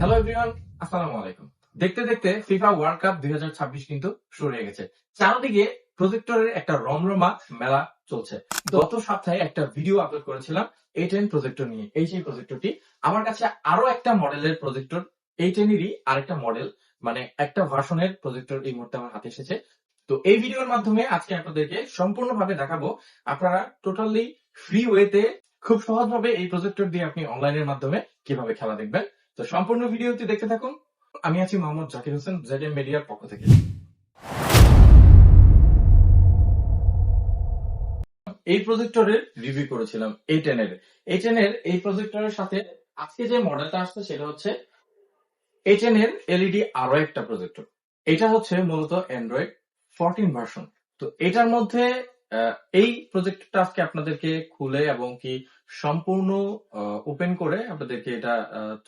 Hello everyone, আসসালামু আলাইকুম। দেখতে দেখতে ফিফা ওয়ার্ল্ড কাপ 2026 কিন্তু শুরু হয়ে গেছে। চারদিকে প্রজেক্টরের একটা রমরমা মেলা চলছে। গত সপ্তাহে একটা ভিডিও আপলোড করেছিলাম A10 প্রজেক্টর নিয়ে। এই সেই প্রজেক্টরটি। আমার কাছে আরো একটা মডেলের প্রজেক্টর A10 এরই আরেকটা মডেল, মানে একটা ভার্সনের প্রজেক্টর এই মুহূর্তে আমার হাতে এসেছে। তো এই ভিডিওর মাধ্যমে আজকে আপনাদেরকে সম্পূর্ণভাবে দেখাবো আপনারা টোটালি ফ্রি ওয়েতে খুব সহজভাবে এই প্রজেক্টর দিয়ে আপনি অনলাইনের মাধ্যমে কিভাবে খেলা দেখবেন। তো সম্পূর্ণ ভিডিওটি দেখতে থাকুন। আমি আছি মোহাম্মদ জাকির হোসেন, জেডএম মিডিয়ার পক্ষ থেকে। এই প্রজেক্টরের রিভিউ করেছিলাম A10 এর। A10 এর এই প্রজেক্টরের সাথে আজকে যে মডেলটা আসছে সেটা হচ্ছে A10 এর এলইডি আরো একটা প্রজেক্টর। এটা হচ্ছে মূলত অ্যান্ড্রয়েড 14 ভার্সন। তো এটার মধ্যে এই প্রজেক্টরটা আজকে আপনাদেরকে খুলে এবং কি সম্পূর্ণ ওপেন করে আপনাদেরকে এটা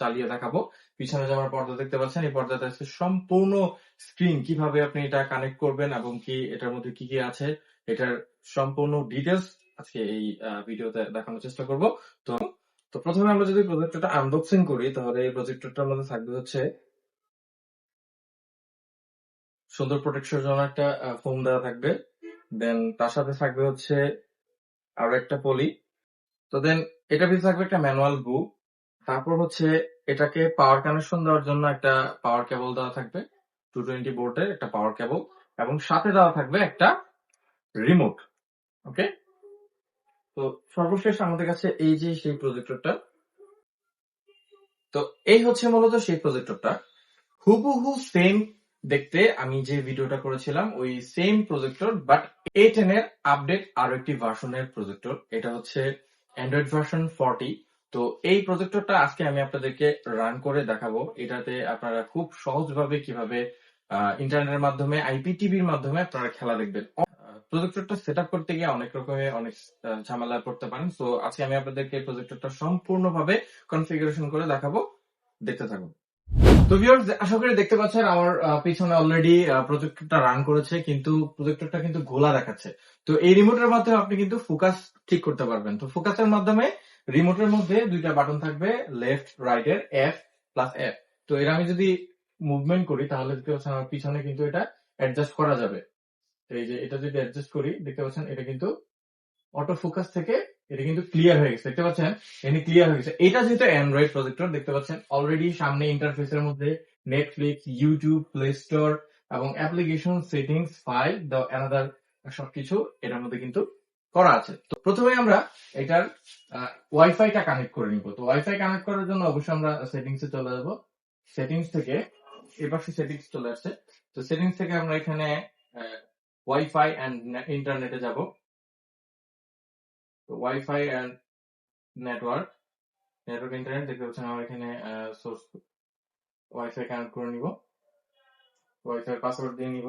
চালিয়ে দেখাবো। পিছনে যে আমার পর্দা দেখতে পাচ্ছেন, এই পর্দাতে আছে সম্পূর্ণ স্ক্রিন, কিভাবে আপনি এটা কানেক্ট করবেন এবং কি এটার মধ্যে কি কি আছে এটার সম্পূর্ণ ডিটেলস আজকে এই ভিডিওতে দেখানোর চেষ্টা করব। তো তো প্রথমে আমরা যদি প্রজেক্টরটা আনবক্সিং করি, তাহলে এই প্রজেক্টরটার মধ্যে থাকবে হচ্ছে সুন্দর প্রোটেকশনের জন্য একটা ফোম দেওয়া থাকবে। দেন তার সাথে থাকবে হচ্ছে আরো একটা পলি। তো দেন এটা পিছনে থাকবে একটা ম্যানুয়াল বুক। তারপর হচ্ছে এটাকে পাওয়ার কানেকশন দেওয়ার জন্য একটা পাওয়ার কেবল দেওয়া থাকবে, 220 ভোল্টের একটা পাওয়ার কেবল, এবং সাথে দেওয়া থাকবে একটা রিমোট। ওকে, তো সর্বশেষ আমাদের কাছে এই যে সেই প্রজেক্টরটা। তো এই হচ্ছে মূলত সেই প্রজেক্টরটা, হুবহু সেম দেখতে আমি যে ভিডিওটা করেছিলাম ওই সেম প্রজেক্টর, বাট A10 এর আপডেট আরো একটি ভার্সনের প্রজেক্টর। এটা হচ্ছে অ্যান্ড্রয়েড ভার্সন 40। তো এই প্রজেক্টরটা আজকে আমি আপনাদেরকে রান করে দেখাবো। এটাতে আপনারা খুব সহজভাবে কিভাবে ইন্টারনেটের মাধ্যমে আইপিটিভির মাধ্যমে আপনারা খেলা দেখবেন। প্রজেক্টরটা সেট আপ করতে গিয়ে অনেক রকমের অনেক ঝামেলা পড়তে পারেন। তো আজকে আমি আপনাদেরকে প্রজেক্টরটা সম্পূর্ণভাবে কনফিগারেশন করে দেখাবো, দেখতে থাকুন। তো ভিউয়ার্স, আশা করি দেখতে পাচ্ছেন আমার পিছনে অলরেডি প্রজেক্টরটা রান করেছে, কিন্তু প্রজেক্টরটা কিন্তু ঘোলা দেখাচ্ছে। তো এই রিমোটের মাধ্যমে আপনি কিন্তু ফোকাস ঠিক করতে পারবেন। তো ফোকাসের মাধ্যমে রিমোটের মধ্যে দুইটা বাটন থাকবে, লেফট রাইট এর এফ প্লাস এফ। তো এর আমি যদি মুভমেন্ট করি তাহলে দেখতে পাচ্ছেন আমার পিছনে কিন্তু এটা অ্যাডজাস্ট করা যাবে। তো এই যে এটা যদি অ্যাডজাস্ট করি দেখতে পাচ্ছেন এটা কিন্তু অটো ফোকাস থেকে এটা কিন্তু ক্লিয়ার হয়ে গেছে, দেখতে পাচ্ছেন এখানে ক্লিয়ার হয়ে গেছে। এটা যেহেতু অ্যান্ড্রয়েড প্রজেক্টর, দেখতে পাচ্ছেন অলরেডি সামনে ইন্টারফেসের মধ্যে নেটফ্লিক্স, ইউটিউব, প্লে স্টোর এবং application settings, file the another সবকিছু এটার মধ্যে কিন্তু করা আছে। তো প্রথমে আমরা এটার ওয়াইফাইটা কানেক্ট করে নিব। তো ওয়াইফাই কানেক্ট করার জন্য অবশ্যই আমরা সেটিংসে চলে যাব। সেটিংস থেকে এবার সেটিংস চলে আসছে। তো সেটিংস থেকে আমরা এখানে ওয়াইফাই এন্ড ইন্টারনেটে যাব। তো ওয়াইফাই এন্ড নেটওয়ার্ক ইন্টারনেট, দেখতে পাচ্ছেন আমার এখানে সোর্স ওয়াইফাই কানেক্ট করে নিব, ওয়াইফাই পাসওয়ার্ড দিয়ে নিব।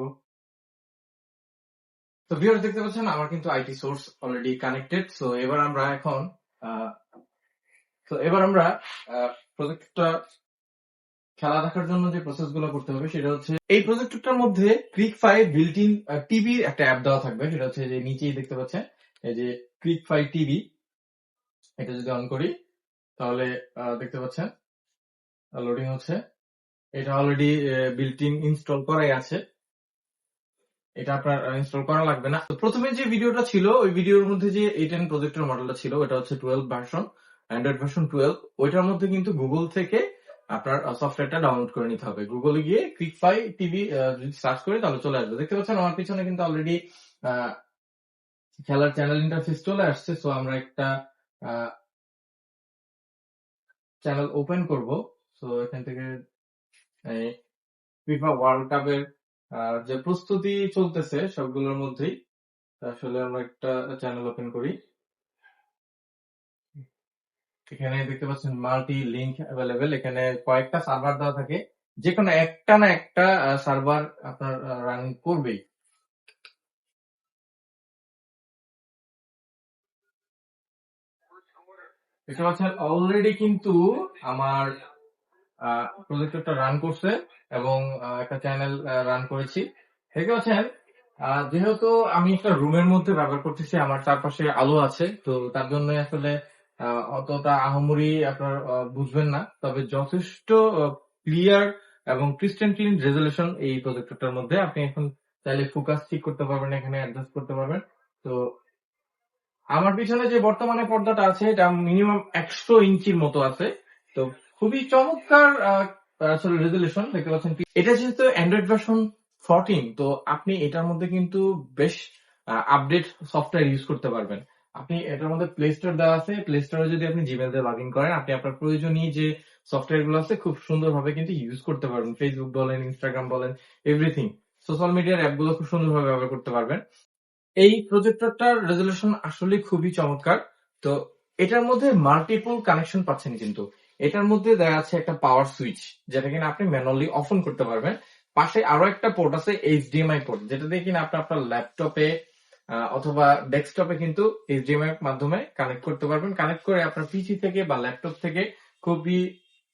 তো ভিউয়ার্স, দেখতে পাচ্ছেন আমার কিন্তু IT source already connected. So এবার আমরা প্রজেক্টটা খেলা দেখার জন্য যে প্রসেস গুলো করতে হবে সেটা হচ্ছে, এই প্রজেক্টরটার মধ্যে ক্রিক ফাই বিল্ট ইন টিভির একটা অ্যাপ দেওয়া থাকবে। সেটা হচ্ছে যে নিচেই দেখতে পাচ্ছেন এই যে ক্রিক ফাই টিভি। এটা যদি অন করি তাহলে দেখতে পাচ্ছেন লোডিং হচ্ছে। এটা অলরেডি বিল্ট ইন ইনস্টল করাই আছে, এটা আপনার ইনস্টল করা লাগবে না। তো প্রথমে যে ভিডিওটা ছিল ওই ভিডিওর মধ্যে যে A10 প্রজেক্টর মডেলটা ছিল ওটা হচ্ছে 12 ভার্সন, অ্যান্ড্রয়েড ভার্সন 12। ওইটার মধ্যে কিন্তু গুগল থেকে আপনার সফটওয়্যারটা ডাউনলোড করে নিতে হবে। গুগলে গিয়ে ক্রিকফাই টিভি যদি সার্চ করি তাহলে চলে আসবে। দেখতে পাচ্ছেন আমার পিছনে কিন্তু অলরেডি খেলার চ্যানেল ইন্টারফেস চলে আসছে। সো আমরা একটা চ্যানেল ওপেন করব। সো এখান থেকে ফিফা ওয়ার্ল্ড কাপের যে প্রস্তুতি চলতেছে সবগুলোর মধ্যেই আসলে আমরা একটা চ্যানেল ওপেন করি। এখানে দেখতে পাচ্ছেন মাল্টি লিংক অ্যাভেলেবেল। এখানে কয়েকটা সার্ভার দেওয়া থাকে, যে কোনো একটা না একটা সার্ভার আপনার রানিং করবেই। দেখতে পাচ্ছেন অলরেডি কিন্তু আমার প্রজেক্টরটা রান করছে এবং একটা চ্যানেল রান করেছি। দেখতে পাচ্ছেন যেহেতু আমি একটা রুমের মধ্যে ব্যবহার করতেছি, আমার চারপাশে আলো আছে, তো তার জন্য আসলে অতটা আহামরি আপনার বুঝবেন না, তবে যথেষ্ট ক্লিয়ার এবং ক্রিস্টাল ক্লিন রেজলিউশন এই প্রজেক্টরটার মধ্যে। আপনি এখন চাইলে ফোকাস ঠিক করতে পারবেন, এখানে অ্যাডজাস্ট করতে পারবেন। তো আমার পিছনে যে বর্তমানে পর্দাটা আছে এটা মিনিমাম 100 ইঞ্চির মতো আছে। তো খুবই চমৎকার আসলে রেজলিউশন দেখতে পাচ্ছেন। এটা যেহেতু অ্যান্ড্রয়েড ভার্সন 14, তো আপনি এটার মধ্যে কিন্তু বেশ আপডেট সফটওয়্যার ইউজ করতে পারবেন। আপনি এটার মধ্যে প্লে স্টোর দেওয়া আছে। প্লে স্টোরে যদি আপনি জিমেল দিয়ে লগ ইন করেন, আপনি আপনার প্রয়োজনীয় যে সফটওয়্যার গুলো আছে খুব সুন্দরভাবে কিন্তু ইউজ করতে পারবেন। ফেসবুক বলেন, ইনস্টাগ্রাম বলেন, এভরিথিং। সোশ্যাল মিডিয়ার অ্যাপগুলো খুব সুন্দরভাবে ব্যবহার করতে পারবেন। এই প্রজেক্টরটার রেজলিউশন আসলে খুবই চমৎকার। তো এটার মধ্যে মাল্টিপল কানেকশন পাচ্ছেন কিন্তু। এটার মধ্যে দেখা যাচ্ছে একটা পাওয়ার সুইচ, যেটা কিনা আপনি ম্যানুয়ালি অফ অন করতে পারবেন। পাশে আরো একটা পোর্ট আছে HDMI পোর্ট, যেটা দিয়ে কিনা আপনি আপনার ল্যাপটপে অথবা ডেস্কটপে কিন্তু HDMI এর মাধ্যমে কানেক্ট করতে পারবেন। কানেক্ট করে আপনার পিসি থেকে বা ল্যাপটপ থেকে খুবই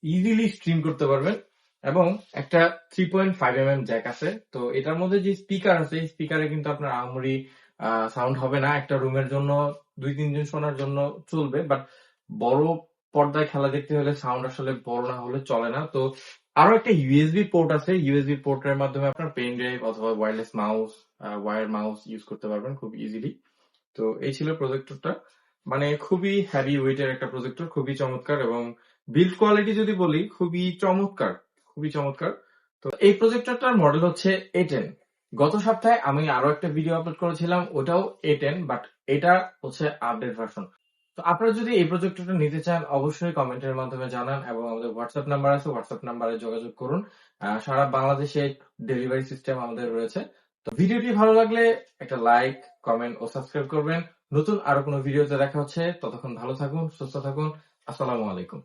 ইজিলি স্ট্রিম করতে পারবেন। এবং একটা 3.5mm জ্যাক আছে। তো এটার মধ্যে যে স্পিকার আছে, এই স্পিকারে কিন্তু আপনার আহামরি সাউন্ড হবে না। একটা রুমের জন্য 2-3 জন শোনার জন্য চলবে, বাট বড় পর্দায় খেলা দেখতে হলে সাউন্ড আসলে বড় না হলে চলে না। তো আরো একটা ইউএসবি পোর্ট আছে। ইউএসবি পোর্টের মাধ্যমে আপনার পেন ড্রাইভ অথবা wireless mouse, wire mouse use করতে পারবেন খুব ইজিলি। তো এই ছিল প্রজেক্টরটা। মানে খুবই হ্যাভি ওয়েটের একটা প্রজেক্টর, খুবই চমৎকার। এবং বিল্ড কোয়ালিটি যদি বলি, খুবই চমৎকার, খুবই চমৎকার। তো এই প্রজেক্টরটার মডেল হচ্ছে A10। গত সপ্তাহে আমি আরো একটা ভিডিও আপলোড করেছিলাম, ওটাও A10, বাট এটা হচ্ছে আপডেট ভার্সন। তো আপনারা যদি এই প্রজেক্টরটা নিতে চান, অবশ্যই কমেন্টের মাধ্যমে জানান এবং আমাদের হোয়াটসঅ্যাপ নাম্বার আছে, হোয়াটসঅ্যাপ নাম্বারে যোগাযোগ করুন। সারা বাংলাদেশে ডেলিভারি সিস্টেম আমাদের রয়েছে। তো ভিডিওটি ভালো লাগলে একটা লাইক, কমেন্ট ও সাবস্ক্রাইব করবেন। নতুন আরো কোনো ভিডিওতে দেখা হচ্ছে। ততক্ষণ ভালো থাকুন, সুস্থ থাকুন। আসসালামু আলাইকুম।